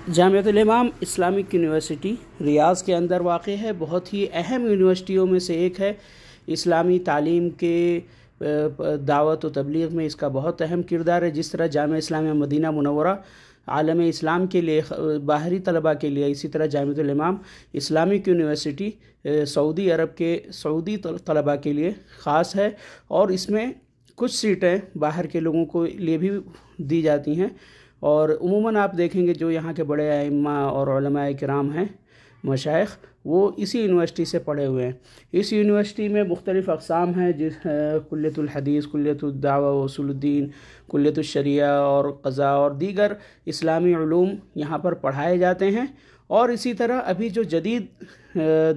जामिअतुल इमाम Islamic university रियाज़ के अंदर वाक़ है। बहुत ही अहम यूनिवर्सिटियों में से एक है। इस्लामी तालीम के दावत व तबलीग में इसका बहुत अहम किरदार है। जिस तरह जामिया इस्लामिया मदीना मुनव्वरा आलम इस्लाम के लिए, बाहरी तलबा के लिए, इसी तरह जामिअतुल इमाम इस्लामिक यूनिवर्सिटी सऊदी अरब के सऊदी तलबा के लिए ख़ास है। और इसमें कुछ सीटें बाहर के लोगों को लिए भी दी जाती हैं। और उमूमन आप देखेंगे जो यहाँ के बड़े आइम्मा और उलमाए किराम हैं, मशाइख, वो इसी यूनिवर्सिटी से पढ़े हुए हैं। इस यूनिवर्सिटी में मुख्तलिफ़ अक़साम हैं, कुल्लियतुल हदीस, कुल्लियतुद दावा व उसूलुद्दीन, कुल्लियतुश शरिया और क़ज़ा और दीगर इस्लामी उलूम यहाँ पर पढ़ाए जाते हैं। और इसी तरह अभी जो जदीद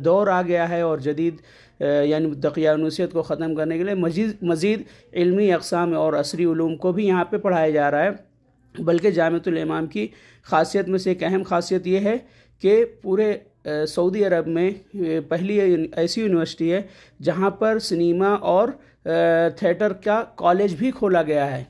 दौर आ गया है और जदीद यानी दक़ियानुसियत को ख़त्म करने के लिए मज़ीद इल्मी अक़साम और असरी उलूम को भी यहाँ पे पढ़ाया जा रहा है। बल्कि जामिअतुल इमाम की ख़ासियत में से एक अहम ख़ासियत ये है कि पूरे सऊदी अरब में पहली ऐसी यूनिवर्सिटी है जहाँ पर सिनेमा और थिएटर का कॉलेज भी खोला गया है।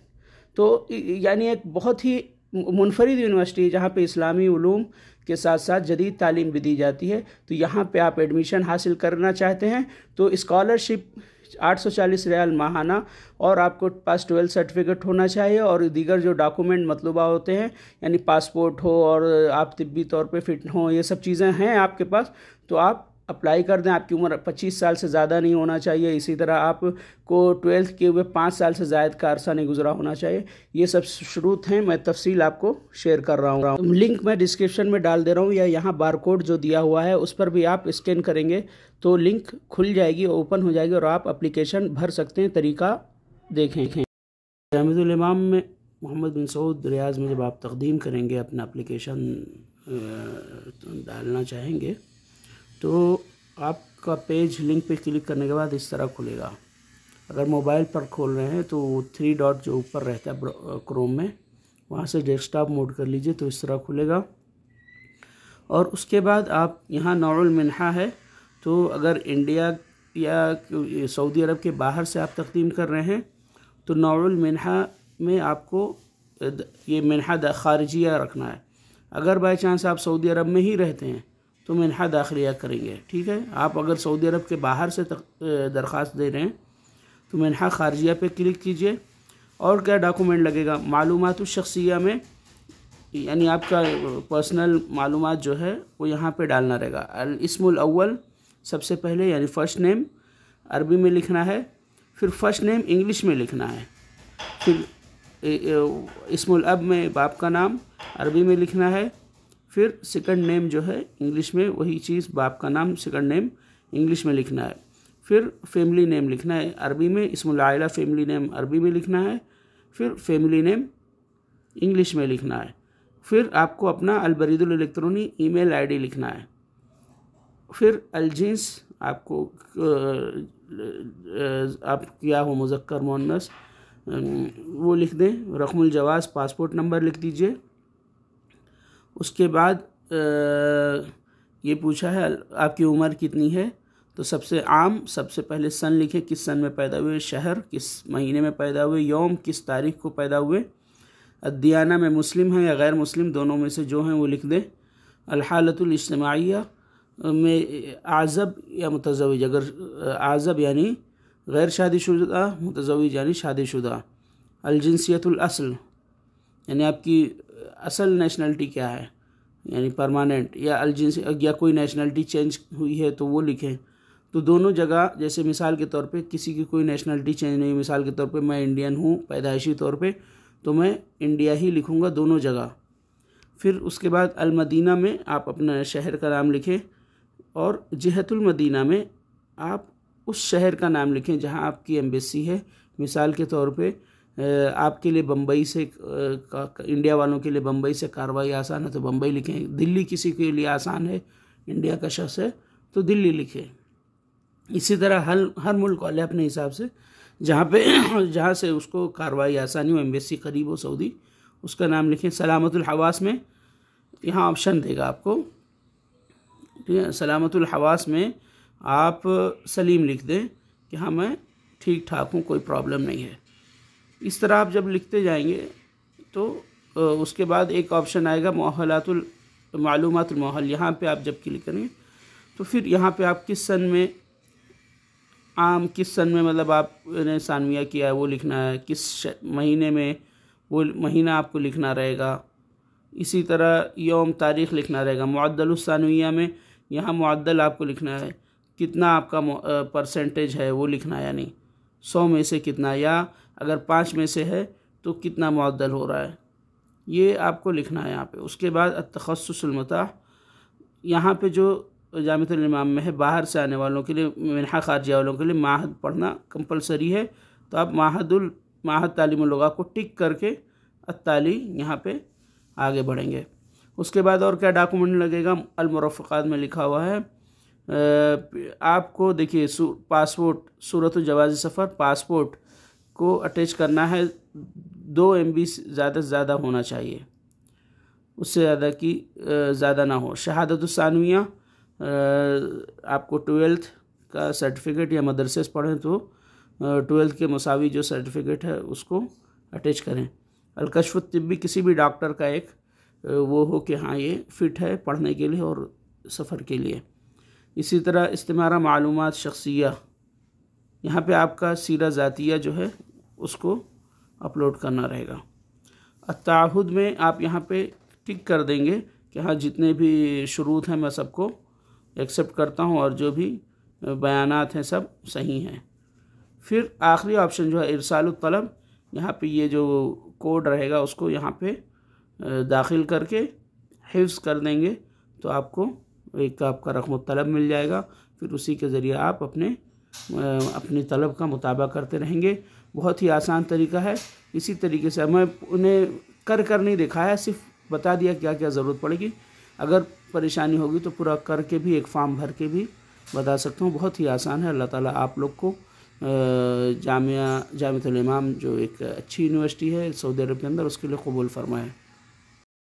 तो यानी एक बहुत ही मुनफरिद यूनिवर्सिटी है जहाँ पे इस्लामी उलूम के साथ साथ जदीद तालीम भी दी जाती है। तो यहाँ पे आप एडमिशन हासिल करना चाहते हैं तो स्कॉलरशिप 840 रियाल माहाना, और आपको पास 12 सर्टिफिकेट होना चाहिए और दीगर जो डॉक्यूमेंट मतलूबा होते हैं, यानी पासपोर्ट हो और आप तिब्बी तौर पे फिट हों, ये सब चीज़ें हैं आपके पास, तो आप अप्लाई कर दें। आपकी उम्र 25 साल से ज़्यादा नहीं होना चाहिए। इसी तरह आपको 12th के हुए 5 साल से ज़ायद का अरसा नहीं गुजरा होना चाहिए। ये सब शुरूत हैं, मैं तफसील आपको शेयर कर रहा हूँ। लिंक मैं डिस्क्रिप्शन में डाल दे रहा हूँ, या यहाँ बारकोड जो दिया हुआ है उस पर भी आप स्कैन करेंगे तो लिंक खुल जाएगी, ओपन हो जाएगी और आप एप्लीकेशन भर सकते हैं। तरीका देखें। जामिअतुल इमाम में मोहम्मद बिन सऊद रियाज़ में जब आप तक़दीम करेंगे, अपना एप्लीकेशन डालना चाहेंगे तो आपका पेज लिंक पे क्लिक करने के बाद इस तरह खुलेगा। अगर मोबाइल पर खोल रहे हैं तो 3 डॉट जो ऊपर रहता है क्रोम में, वहाँ से डेस्कटॉप मोड कर लीजिए तो इस तरह खुलेगा। और उसके बाद आप यहाँ नौउल मिन्हा है, तो अगर इंडिया या सऊदी अरब के बाहर से आप तक़दीम कर रहे हैं तो नौउल मिन्हा में आपको ये मिन्हा ख़ारिजिया रखना है। अगर बाई चांस आप सऊदी अरब में ही रहते हैं तो मिन्हा दाखिलिया करेंगे, ठीक है। आप अगर सऊदी अरब के बाहर से दरख्वास्त दे रहे हैं तो मिन्हा ख़ारिजिया पे क्लिक कीजिए। और क्या डॉक्यूमेंट लगेगा, मालूमातुश शख्सिया में, यानी आपका पर्सनल मालूमात जो है वो यहाँ पे डालना रहेगा। अल इस्मुल अव्वल सबसे पहले, यानी फ़र्स्ट नेम अरबी में लिखना है, फिर फ़र्स्ट नेम इंग्लिश में लिखना है, फिर इस्मुल अब में बाप का नाम अरबी में लिखना है, फिर सेकंड नेम जो है इंग्लिश में वही चीज़, बाप का नाम सेकंड नेम इंग्लिश में लिखना है, फिर फैमिली नेम लिखना है अरबी में, इस्मुल आइला फैमिली नेम अरबी में लिखना है, फिर फैमिली नेम इंग्लिश में लिखना है, फिर आपको अपना अलबरीदुल इलेक्ट्रॉनी ईमेल आईडी लिखना है, फिर अलजिन्स आपको आप क्या हो मुज़क्कर मुअन्नस वो लिख दें, रकमुल जवाज़ पासपोर्ट नंबर लिख दीजिए। उसके बाद ये पूछा है आपकी उम्र कितनी है, तो सबसे पहले सन लिखें, किस सन में पैदा हुए, शहर किस महीने में पैदा हुए, यौम किस तारीख को पैदा हुए, अद्दियाना में मुस्लिम हैं या गैर मुस्लिम, दोनों में से जो हैं वो लिख दें। अलहालतुल इज्तिमाइया में आज़ब या मुतज़व्विज, अगर आज़ब यानी गैर शादीशुदा, मुतज़व्विज यानी शादीशुदा। अलजिनसियतुल अस्ल यानी आपकी असल नेशनलिटी क्या है, यानी परमानेंट, या अलजिन्स या कोई नेशनलिटी चेंज हुई है तो वो लिखें। तो दोनों जगह, जैसे मिसाल के तौर पे किसी की कोई नेशनलिटी चेंज नहीं, मिसाल के तौर पे मैं इंडियन हूँ पैदाइशी तौर पे, तो मैं इंडिया ही लिखूँगा दोनों जगह। फिर उसके बाद अल-मदीना में आप अपना शहर का नाम लिखें, और जिहतुल मदीना में आप उस शहर का नाम लिखें जहाँ आपकी एम्बेसी है। मिसाल के तौर पे आपके लिए बम्बई से, इंडिया वालों के लिए बम्बई से कार्रवाई आसान है तो बम्बई लिखें। दिल्ली किसी के लिए आसान है, इंडिया का शख्स है तो दिल्ली लिखें। इसी तरह हर मुल्क वाले अपने हिसाब से जहाँ से उसको कार्रवाई आसानी हो, एम्बेसी करीब हो सऊदी, उसका नाम लिखें। सलामतुल हवास में यहाँ ऑप्शन देगा आपको, ठीक है। सलामतुल हवास में आप सलीम लिख दें कि हाँ मैं ठीक ठाक हूँ, कोई प्रॉब्लम नहीं है। इस तरह आप जब लिखते जाएंगे तो उसके बाद एक ऑप्शन आएगा मुअहलातुल मालूमातुल मुअहल, यहाँ पे आप जब क्लिक करेंगे तो फिर यहाँ पे आप किस सन में किस सन में मतलब आपने सानविया किया है वो लिखना है, किस महीने में वो महीना आपको लिखना रहेगा। इसी तरह यौम तारीख़ लिखना रहेगा। मुअद्दलुस सानविया में यहाँ मुअद्दल आपको लिखना है, कितना आपका परसेंटेज है वो लिखना है, यानी 100 में से कितना, या अगर 5 में से है तो कितना मुअद्दल हो रहा है, ये आपको लिखना है यहाँ पे। उसके बाद अत-तख़स्सुसुल मुताह, यहाँ पे जो जामिअतुल इमाम में है बाहर से आने वालों के लिए, मिनहा खारिजिया वालों के लिए माहद पढ़ना कंपलसरी है, तो आप माहद तालीमुल लुगा को टिक करके अत्ताली यहाँ पे आगे बढ़ेंगे। उसके बाद और क्या डॉक्यूमेंट लगेगा, अल-मुरफ़क़ात में लिखा हुआ है आपको देखिए पासपोर्ट, सूरत जवाज़ सफ़र, पासपोर्ट को अटैच करना है, 2 MB ज़्यादा से ज़्यादा होना चाहिए, उससे ज़्यादा की ज़्यादा ना हो। शहादतुस सानविया आपको 12th का सर्टिफिकेट या मदरसे से पढ़ें तो 12th के मुसावी जो सर्टिफिकेट है उसको अटैच करें। अल-कश्फ़ुत तिब्बी, किसी भी डॉक्टर का एक वो हो कि हाँ ये फ़िट है पढ़ने के लिए और सफ़र के लिए। इसी तरह इस्तिमारा मालूमात शख्सिया, यहाँ पे आपका सीरा ज़ातिया जो है उसको अपलोड करना रहेगा। अत्ताहुद में आप यहाँ पे टिक कर देंगे कि हाँ जितने भी शुरूत हैं मैं सबको एक्सेप्ट करता हूँ और जो भी बयानात हैं सब सही हैं। फिर आखिरी ऑप्शन जो है इरसालुत तलब, यहाँ पे ये जो कोड रहेगा उसको यहाँ पे दाखिल करके हिफ्ज़ कर देंगे तो आपको एक आपका रकम तलब मिल जाएगा। फिर उसी के ज़रिए आप अपनी तलब का मुताबा करते रहेंगे। बहुत ही आसान तरीका है। इसी तरीके से मैं उन्हें कर नहीं दिखाया, सिर्फ बता दिया क्या क्या ज़रूरत पड़ेगी। अगर परेशानी होगी तो पूरा करके भी एक फॉर्म भर के भी बता सकता हूँ। बहुत ही आसान है। अल्लाह ताला आप लोग को जामिअतुल इमाम जो एक अच्छी यूनिवर्सिटी है सऊदी अरब के अंदर, उसके लिए कबूल फरमाए।